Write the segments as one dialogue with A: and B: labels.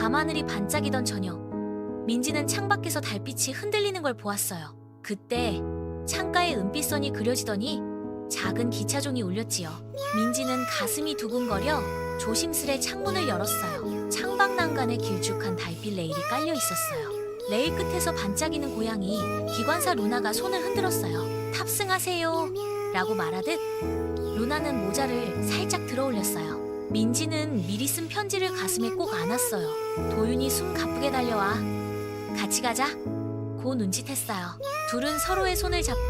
A: 밤하늘이 반짝이던 저녁, 민지는 창밖에서 달빛이 흔들리는 걸 보았어요. 그때 창가에 은빛선이 그려지더니 작은 기차종이 울렸지요. 민지는 가슴이 두근거려 조심스레 창문을 열었어요. 창밖 난간에 길쭉한 달빛 레일이 깔려 있었어요. 레일 끝에서 반짝이는 고양이, 기관사 루나가 손을 흔들었어요. 탑승하세요 라고 말하듯 루나는 모자를 살짝 들어 올렸어요. 민지는 미리 쓴 편지를 가슴에 꼭 안았어요. 도윤이 숨 가쁘게 달려와. 같이 가자. 고 눈짓했어요. 둘은 서로의 손을 잡고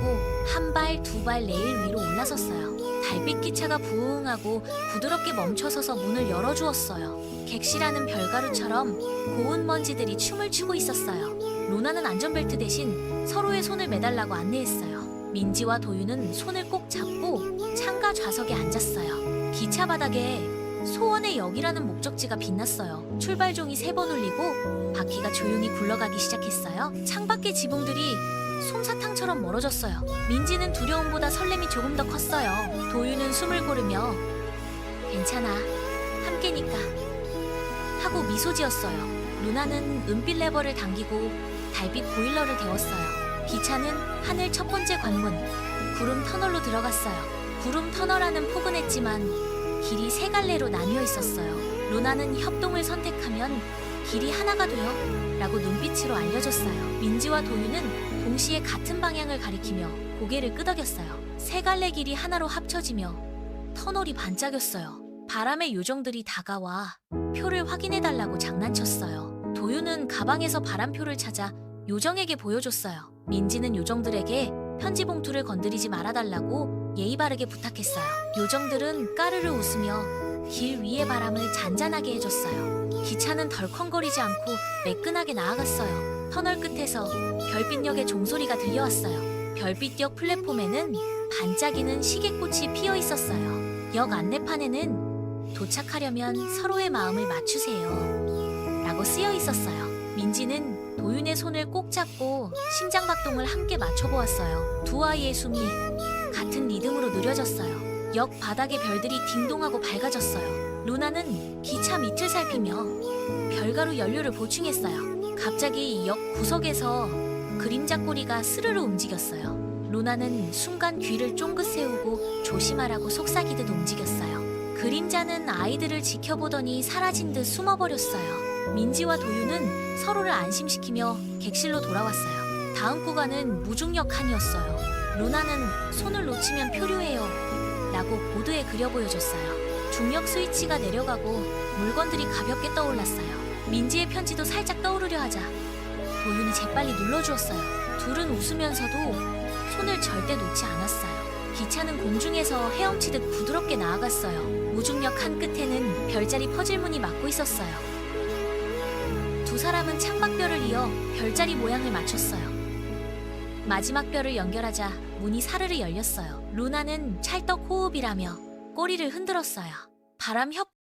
A: 한 발, 두 발 레일 위로 올라섰어요. 달빛 기차가 부웅하고 부드럽게 멈춰서서 문을 열어주었어요. 객실하는 별가루처럼 고운 먼지들이 춤을 추고 있었어요. 루나는 안전벨트 대신 서로의 손을 매달라고 안내했어요. 민지와 도윤은 손을 꼭 잡고 창가 좌석에 앉았어요. 기차 바닥에 소원의 역이라는 목적지가 빛났어요. 출발종이 3번 울리고 바퀴가 조용히 굴러가기 시작했어요. 창밖의 지붕들이 솜사탕처럼 멀어졌어요. 민지는 두려움보다 설렘이 조금 더 컸어요. 도윤은 숨을 고르며 괜찮아, 함께니까 하고 미소 지었어요. 루나는 은빛 레버를 당기고 달빛 보일러를 데웠어요. 기차는 하늘 첫 번째 관문, 구름 터널로 들어갔어요. 구름 터널 안은 포근했지만 길이 3갈래로 나뉘어 있었어요. 루나는 협동을 선택하면 길이 하나가 돼요 라고 눈빛으로 알려줬어요. 민지와 도윤은 동시에 같은 방향을 가리키며 고개를 끄덕였어요. 3갈래 길이 하나로 합쳐지며 터널이 반짝였어요. 바람의 요정들이 다가와 표를 확인해달라고 장난쳤어요. 도윤은 가방에서 바람표를 찾아 요정에게 보여줬어요. 민지는 요정들에게 편지 봉투를 건드리지 말아달라고 예의 바르게 부탁했어요. 요정들은 까르르 웃으며 길 위의 바람을 잔잔하게 해줬어요. 기차는 덜컹거리지 않고 매끈하게 나아갔어요. 터널 끝에서 별빛역의 종소리가 들려왔어요. 별빛역 플랫폼에는 반짝이는 시계꽃이 피어 있었어요. 역 안내판에는 도착하려면 서로의 마음을 맞추세요 라고 쓰여 있었어요. 민지는 도윤의 손을 꼭 잡고 심장박동을 함께 맞춰보았어요. 두 아이의 숨이 같은 리듬으로 느려졌어요. 역 바닥의 별들이 딩동하고 밝아졌어요. 루나는 기차 밑을 살피며 별가루 연료를 보충했어요. 갑자기 역 구석에서 그림자 꼬리가 스르르 움직였어요. 루나는 순간 귀를 쫑긋 세우고 조심하라고 속삭이듯 움직였어요. 그림자는 아이들을 지켜보더니 사라진 듯 숨어버렸어요. 민지와 도윤은 서로를 안심시키며 객실로 돌아왔어요. 다음 구간은 무중력 칸이었어요. 루나는 손을 놓치면 표류해요 라고 보드에 그려 보여줬어요. 중력 스위치가 내려가고 물건들이 가볍게 떠올랐어요. 민지의 편지도 살짝 떠오르려 하자 도윤이 재빨리 눌러주었어요. 둘은 웃으면서도 손을 절대 놓지 않았어요. 기차는 공중에서 헤엄치듯 부드럽게 나아갔어요. 무중력 칸 끝에는 별자리 퍼즐문이 막고 있었어요. 두 사람은 창밖별을 이어 별자리 모양을 맞췄어요. 마지막 별을 연결하자 문이 사르르 열렸어요. 루나는 찰떡 호흡이라며 꼬리를 흔들었어요. 바람 협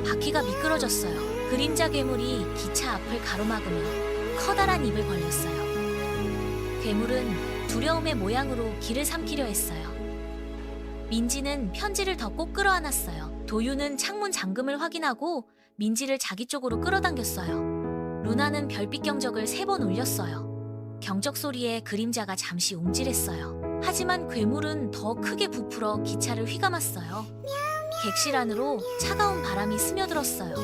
A: 바퀴가 미끄러졌어요. 그림자 괴물이 기차 앞을 가로막으며 커다란 입을 벌렸어요. 괴물은 두려움의 모양으로 길을 삼키려 했어요. 민지는 편지를 더 꼭 끌어안았어요. 도유는 창문 잠금을 확인하고 민지를 자기 쪽으로 끌어당겼어요. 루나는 별빛 경적을 3번 울렸어요. 경적 소리에 그림자가 잠시 움찔했어요. 하지만 괴물은 더 크게 부풀어 기차를 휘감았어요. 객실 안으로 차가운 바람이 스며들었어요.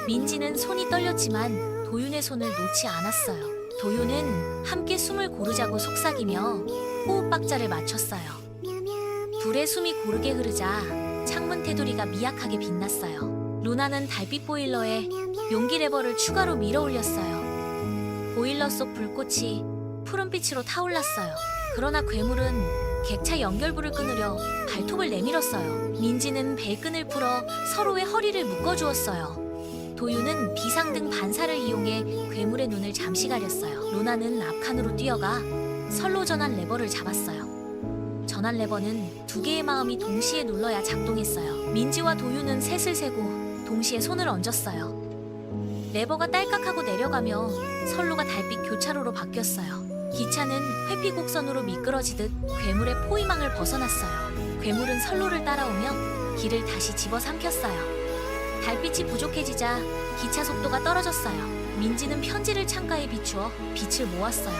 A: 민지는 손이 떨렸지만 도윤의 손을 놓지 않았어요. 도윤은 함께 숨을 고르자고 속삭이며 호흡 박자를 맞췄어요. 둘의 숨이 고르게 흐르자 창문 테두리가 미약하게 빛났어요. 루나는 달빛 보일러에 용기 레버를 추가로 밀어 올렸어요. 보일러 속 불꽃이 푸른빛으로 타올랐어요. 그러나 괴물은 객차 연결부를 끊으려 발톱을 내밀었어요. 민지는 벨끈을 풀어 서로의 허리를 묶어주었어요. 도유는 비상등 반사를 이용해 괴물의 눈을 잠시 가렸어요. 루나는 앞칸으로 뛰어가 선로 전환 레버를 잡았어요. 전환 레버는 2개의 마음이 동시에 눌러야 작동했어요. 민지와 도유는 셋을 세고 동시에 손을 얹었어요. 레버가 딸깍하고 내려가며 선로가 달빛 교차로로 바뀌었어요. 기차는 회피곡선으로 미끄러지듯 괴물의 포위망을 벗어났어요. 괴물은 선로를 따라오며 길을 다시 집어삼켰어요. 달빛이 부족해지자 기차 속도가 떨어졌어요. 민지는 편지를 창가에 비추어 빛을 모았어요.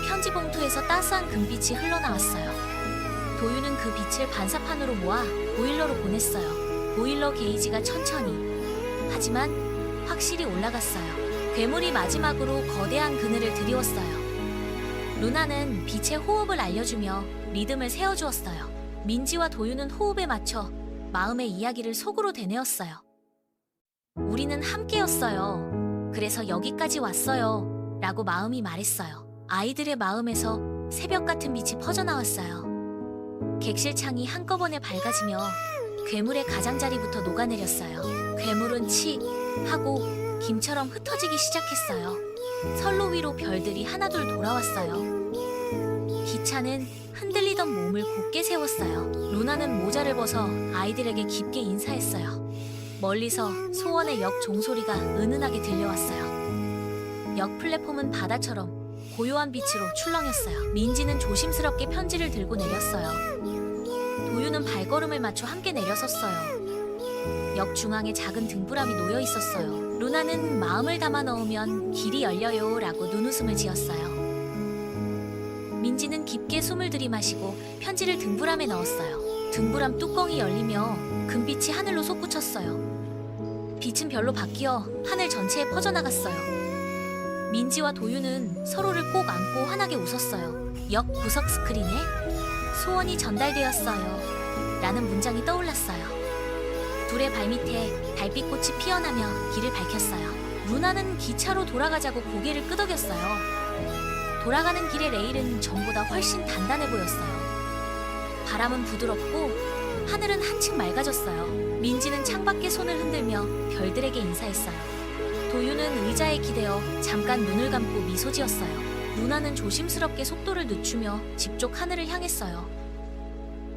A: 편지 봉투에서 따스한 금빛이 흘러나왔어요. 도유는 그 빛을 반사판으로 모아 보일러로 보냈어요. 보일러 게이지가 천천히, 하지만 확실히 올라갔어요. 괴물이 마지막으로 거대한 그늘을 드리웠어요. 루나는 빛의 호흡을 알려주며 리듬을 세워주었어요. 민지와 도유는 호흡에 맞춰 마음의 이야기를 속으로 되뇌었어요. 우리는 함께였어요. 그래서 여기까지 왔어요. 라고 마음이 말했어요. 아이들의 마음에서 새벽 같은 빛이 퍼져나왔어요. 객실 창이 한꺼번에 밝아지며 괴물의 가장자리부터 녹아내렸어요. 괴물은 치 하고 김처럼 흩어지기 시작했어요. 선로 위로 별들이 하나둘 돌아왔어요. 기차는 흔들리던 몸을 곧게 세웠어요. 루나는 모자를 벗어 아이들에게 깊게 인사했어요. 멀리서 소원의 역 종소리가 은은하게 들려왔어요. 역 플랫폼은 바다처럼 고요한 빛으로 출렁였어요. 민지는 조심스럽게 편지를 들고 내렸어요. 도유는 발걸음을 맞춰 함께 내려섰어요. 역 중앙에 작은 등불함이 놓여 있었어요. 루나는 마음을 담아 넣으면 길이 열려요 라고 눈웃음을 지었어요. 민지는 깊게 숨을 들이마시고 편지를 등불함에 넣었어요. 등불함 뚜껑이 열리며 금빛이 하늘로 솟구쳤어요. 빛은 별로 바뀌어 하늘 전체에 퍼져나갔어요. 민지와 도유는 서로를 꼭 안고 환하게 웃었어요. 역 구석 스크린에 소원이 전달되었어요 라는 문장이 떠올랐어요. 둘의 발밑에 달빛꽃이 피어나며 길을 밝혔어요. 루나는 기차로 돌아가자고 고개를 끄덕였어요. 돌아가는 길의 레일은 전보다 훨씬 단단해 보였어요. 바람은 부드럽고 하늘은 한층 맑아졌어요. 민지는 창밖에 손을 흔들며 별들에게 인사했어요. 도유는 의자에 기대어 잠깐 눈을 감고 미소 지었어요. 루나는 조심스럽게 속도를 늦추며 집쪽 하늘을 향했어요.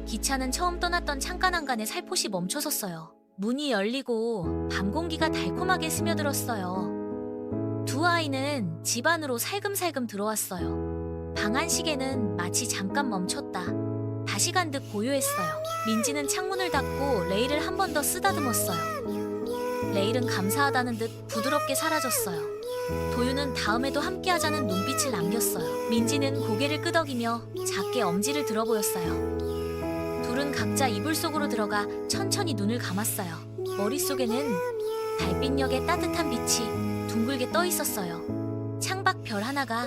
A: 기차는 처음 떠났던 창가 난간에 살포시 멈춰섰어요. 문이 열리고 밤 공기가 달콤하게 스며들었어요. 두 아이는 집 안으로 살금살금 들어왔어요. 방 안시계는 마치 잠깐 멈췄다 다시 간 듯 고요했어요. 민지는 창문을 닫고 레일을 한 번 더 쓰다듬었어요. 레일은 감사하다는 듯 부드럽게 사라졌어요. 도유는 다음에도 함께하자는 눈빛을 남겼어요. 민지는 고개를 끄덕이며 작게 엄지를 들어 보였어요. 둘은 각자 이불 속으로 들어가 천천히 눈을 감았어요. 머릿속에는 달빛역의 따뜻한 빛이 둥글게 떠 있었어요. 창밖 별 하나가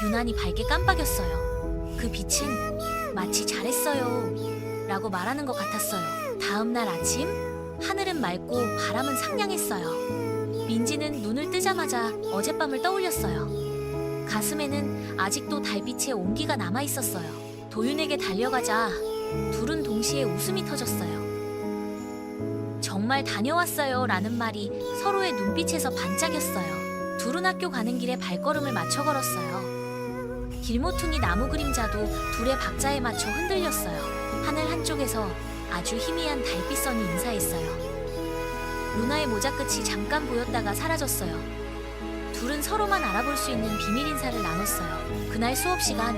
A: 유난히 밝게 깜빡였어요. 그 빛은 마치 잘했어요 라고 말하는 것 같았어요. 다음 날 아침 하늘은 맑고 바람은 상냥했어요. 민지는 눈을 뜨자마자 어젯밤을 떠올렸어요. 가슴에는 아직도 달빛의 온기가 남아있었어요. 도윤에게 달려가자 둘은 동시에 웃음이 터졌어요. 정말 다녀왔어요 라는 말이 서로의 눈빛에서 반짝였어요. 둘은 학교 가는 길에 발걸음을 맞춰 걸었어요. 길모퉁이 나무 그림자도 둘의 박자에 맞춰 흔들렸어요. 하늘 한쪽에서 아주 희미한 달빛선이 인사했어요. 루나의 모자 끝이 잠깐 보였다가 사라졌어요. 둘은 서로만 알아볼 수 있는 비밀 인사를 나눴어요. 그날 수업 시간,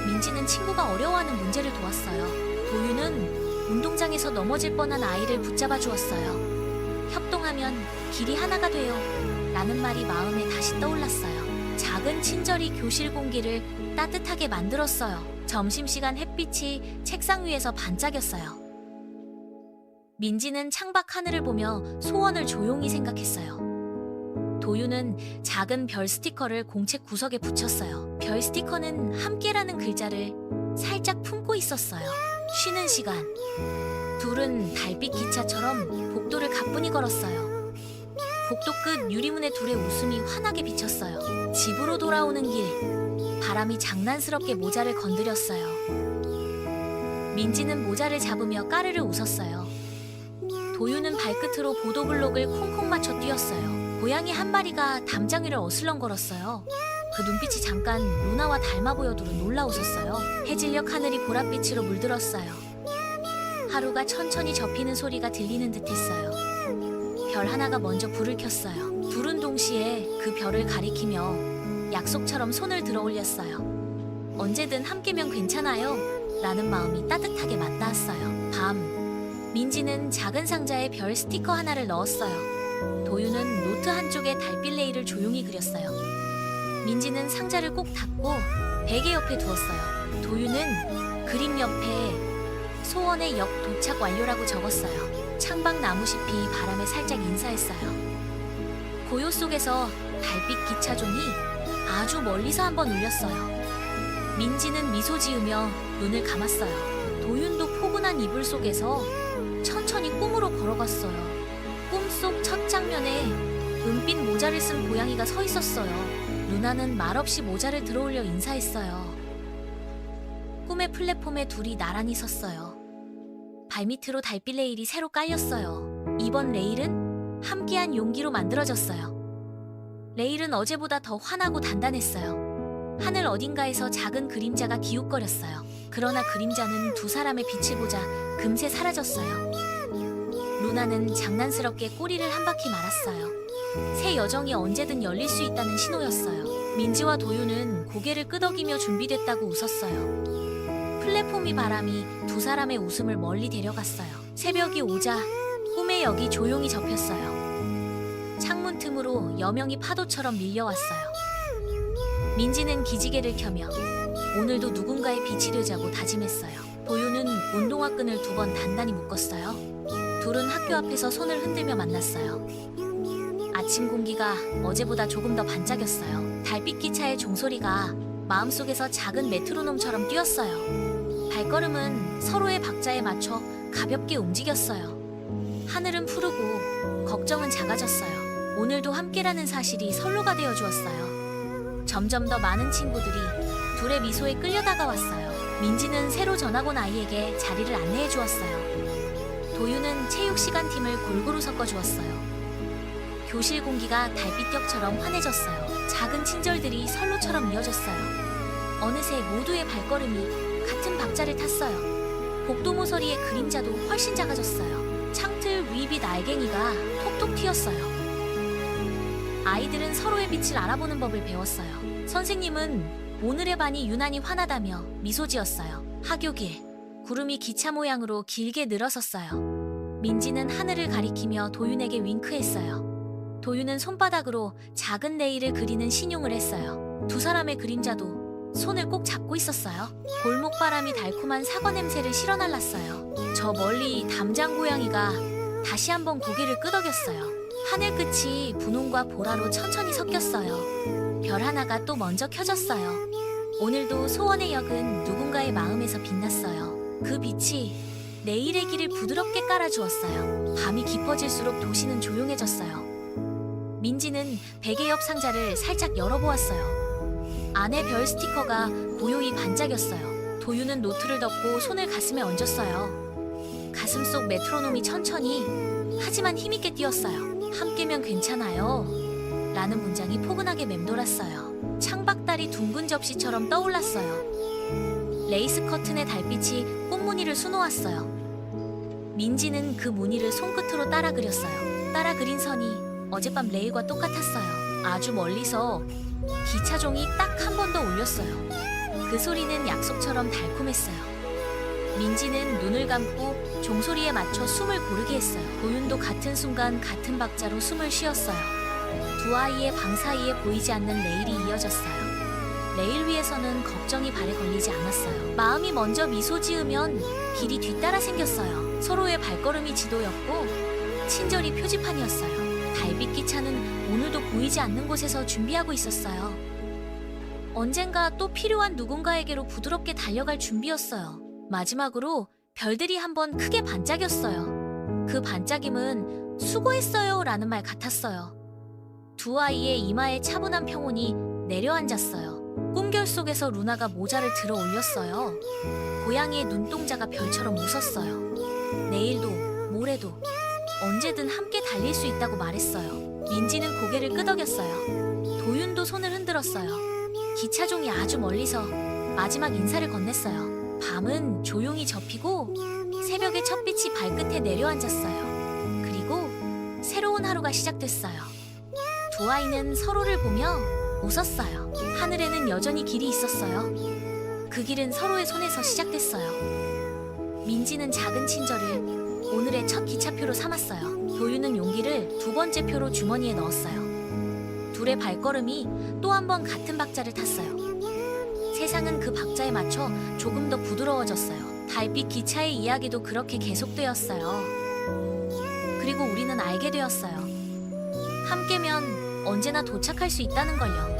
A: 민지는 친구가 어려워하는 문제를 도왔어요. 도윤은 운동장에서 넘어질 뻔한 아이를 붙잡아 주었어요. 협동하면 길이 하나가 돼요. 라는 말이 마음에 다시 떠올랐어요. 작은 친절이 교실 공기를 따뜻하게 만들었어요. 점심시간 햇빛이 책상 위에서 반짝였어요. 민지는 창밖 하늘을 보며 소원을 조용히 생각했어요. 도윤은 작은 별 스티커를 공책 구석에 붙였어요. 별 스티커는 함께라는 글자를 살짝 품고 있었어요. 쉬는 시간, 둘은 달빛 기차처럼 복도를 가뿐히 걸었어요. 복도 끝 유리문에 둘의 웃음이 환하게 비쳤어요. 집으로 돌아오는 길, 바람이 장난스럽게 모자를 건드렸어요. 민지는 모자를 잡으며 까르르 웃었어요. 도윤은 발끝으로 보도블록을 콩콩 맞춰 뛰었어요. 고양이 한 마리가 담장 위를 어슬렁거렸어요. 그 눈빛이 잠깐 루나와 닮아 보여 둘은 놀라 웃었어요. 해질녘 하늘이 보랏빛으로 물들었어요. 하루가 천천히 접히는 소리가 들리는 듯했어요. 별 하나가 먼저 불을 켰어요. 둘은 동시에 그 별을 가리키며 약속처럼 손을 들어 올렸어요. 언제든 함께면 괜찮아요. 라는 마음이 따뜻하게 맞닿았어요. 밤, 민지는 작은 상자에 별 스티커 하나를 넣었어요. 도윤은 노트 한쪽에 달빛 레이를 조용히 그렸어요. 민지는 상자를 꼭 닫고 베개 옆에 두었어요. 도윤은 그림 옆에 소원의 역 도착 완료라고 적었어요. 창밖 나무잎이 바람에 살짝 인사했어요. 고요 속에서 달빛 기차종이 아주 멀리서 한번 울렸어요. 민지는 미소 지으며 눈을 감았어요. 도윤도 포근한 이불 속에서 천천히 꿈으로 걸어갔어요. 꿈속 첫 장면에 은빛 모자를 쓴 고양이가 서 있었어요. 루나는 말없이 모자를 들어올려 인사했어요. 꿈의 플랫폼에 둘이 나란히 섰어요. 발밑으로 달빛 레일이 새로 깔렸어요. 이번 레일은 함께한 용기로 만들어졌어요. 레일은 어제보다 더 환하고 단단했어요. 하늘 어딘가에서 작은 그림자가 기웃거렸어요. 그러나 그림자는 두 사람의 빛을 보자 금세 사라졌어요. 루나는 장난스럽게 꼬리를 한 바퀴 말았어요. 새 여정이 언제든 열릴 수 있다는 신호였어요. 민지와 도윤은 고개를 끄덕이며 준비됐다고 웃었어요. 플랫폼이 바람이 두 사람의 웃음을 멀리 데려갔어요. 새벽이 오자 꿈의 역이 조용히 접혔어요. 창문 틈으로 여명이 파도처럼 밀려왔어요. 민지는 기지개를 켜며 오늘도 누군가의 빛이 되자고 다짐했어요. 도윤은 운동화 끈을 2번 단단히 묶었어요. 둘은 학교 앞에서 손을 흔들며 만났어요. 아침 공기가 어제보다 조금 더 반짝였어요. 달빛 기차의 종소리가 마음속에서 작은 메트로놈처럼 뛰었어요. 발걸음은 서로의 박자에 맞춰 가볍게 움직였어요. 하늘은 푸르고 걱정은 작아졌어요. 오늘도 함께라는 사실이 선로가 되어 주었어요. 점점 더 많은 친구들이 둘의 미소에 끌려 다가왔어요. 민지는 새로 전학 온 아이에게 자리를 안내해 주었어요. 도윤은 체육시간팀을 골고루 섞어주었어요. 교실 공기가 달빛격처럼 환해졌어요. 작은 친절들이 선로처럼 이어졌어요. 어느새 모두의 발걸음이 같은 박자를 탔어요. 복도 모서리의 그림자도 훨씬 작아졌어요. 창틀 위빛 알갱이가 톡톡 튀었어요. 아이들은 서로의 빛을 알아보는 법을 배웠어요. 선생님은 오늘의 반이 유난히 환하다며 미소 지었어요. 하교길, 구름이 기차 모양으로 길게 늘어섰어요. 민지는 하늘을 가리키며 도윤에게 윙크했어요. 도윤은 손바닥으로 작은 레일을 그리는 신용을 했어요. 두 사람의 그림자도 손을 꼭 잡고 있었어요. 골목바람이 달콤한 사과 냄새를 실어날랐어요. 저 멀리 담장 고양이가 다시 한번 고개를 끄덕였어요. 하늘 끝이 분홍과 보라로 천천히 섞였어요. 별 하나가 또 먼저 켜졌어요. 오늘도 소원의 역은 누군가의 마음에서 빛났어요. 그 빛이 내일의 길을 부드럽게 깔아주었어요. 밤이 깊어질수록 도시는 조용해졌어요. 민지는 베개 옆 상자를 살짝 열어보았어요. 안에 별 스티커가 고요히 반짝였어요. 도윤은 노트를 덮고 손을 가슴에 얹었어요. 가슴 속 메트로놈이 천천히 하지만 힘있게 뛰었어요. 함께면 괜찮아요. 라는 문장이 포근하게 맴돌았어요. 창밖달이 둥근 접시처럼 떠올랐어요. 레이스 커튼의 달빛이 꽃무늬를 수놓았어요. 민지는 그 무늬를 손끝으로 따라 그렸어요. 따라 그린 선이 어젯밤 레일과 똑같았어요. 아주 멀리서 기차종이 딱 한 번 더 울렸어요. 그 소리는 약속처럼 달콤했어요. 민지는 눈을 감고 종소리에 맞춰 숨을 고르게 했어요. 도윤도 같은 순간 같은 박자로 숨을 쉬었어요. 두 아이의 방 사이에 보이지 않는 레일이 이어졌어요. 레일 위에서는 걱정이 발에 걸리지 않았어요. 마음이 먼저 미소 지으면 길이 뒤따라 생겼어요. 서로의 발걸음이 지도였고 친절이 표지판이었어요. 달빛 기차는 오늘도 보이지 않는 곳에서 준비하고 있었어요. 언젠가 또 필요한 누군가에게로 부드럽게 달려갈 준비였어요. 마지막으로 별들이 한번 크게 반짝였어요. 그 반짝임은 수고했어요 라는 말 같았어요. 두 아이의 이마에 차분한 평온이 내려앉았어요. 꿈결 속에서 루나가 모자를 들어 올렸어요. 고양이의 눈동자가 별처럼 웃었어요. 내일도 모레도 언제든 함께 달릴 수 있다고 말했어요. 민지는 고개를 끄덕였어요. 도윤도 손을 흔들었어요. 기차종이 아주 멀리서 마지막 인사를 건넸어요. 밤은 조용히 접히고 새벽의 첫빛이 발끝에 내려앉았어요. 그리고 새로운 하루가 시작됐어요. 두 아이는 서로를 보며 웃었어요. 하늘에는 여전히 길이 있었어요. 그 길은 서로의 손에서 시작됐어요. 민지는 작은 친절을 오늘의 첫 기차표로 삼았어요. 도윤은 용기를 두 번째 표로 주머니에 넣었어요. 둘의 발걸음이 또 한 번 같은 박자를 탔어요. 세상은 그 박자에 맞춰 조금 더 부드러워졌어요. 달빛 기차의 이야기도 그렇게 계속되었어요. 그리고 우리는 알게 되었어요. 함께면 언제나 도착할 수 있다는 걸요.